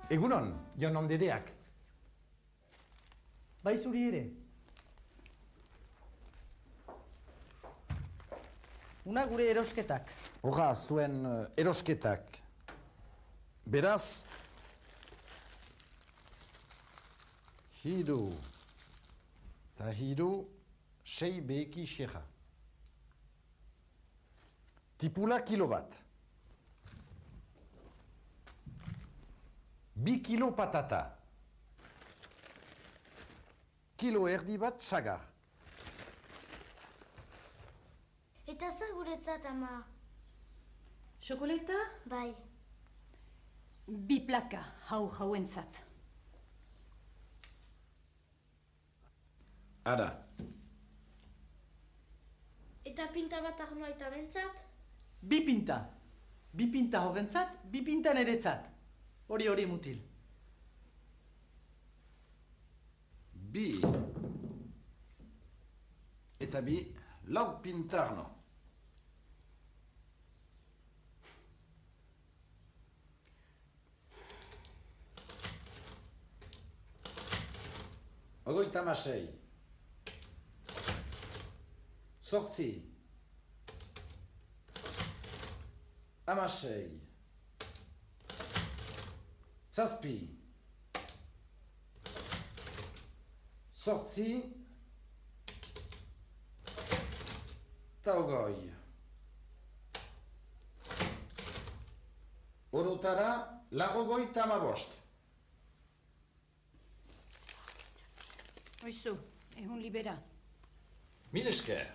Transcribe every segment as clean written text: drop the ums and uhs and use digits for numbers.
Egunon, Jon Ondedeak. Bai zuri ere. Una gure erosketak. Horra, zuen erosketak. Beraz, hiru eta hiru 6 beheki xerra. Tipula kilo bat. 2 kilo patata. Kilo erdi bat sagar. Eta zer guretzat, ama? Xokoleta? Bai. 2 plaka, hauentzat. Ara. Eta pinta bat arnoa eta bentzat? 2 pinta. 2 pinta hobentzat, 2 pinta niretzat. Hori mutil. 2 eta 2 lau pintarno. Ogoita masei. 8. Amasei. 7. 8. Ta ogoi. Orotara, lagogoita amabost. Oizu, ehun libera. Mil esker.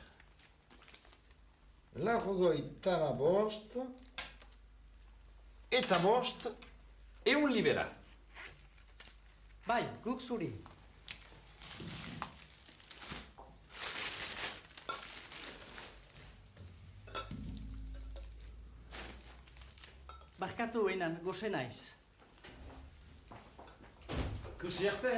Lagogoita amabost. Eta bost, ehun libera. Bai, guk zuri. Barkatu einan, goze naiz. Kusi arte,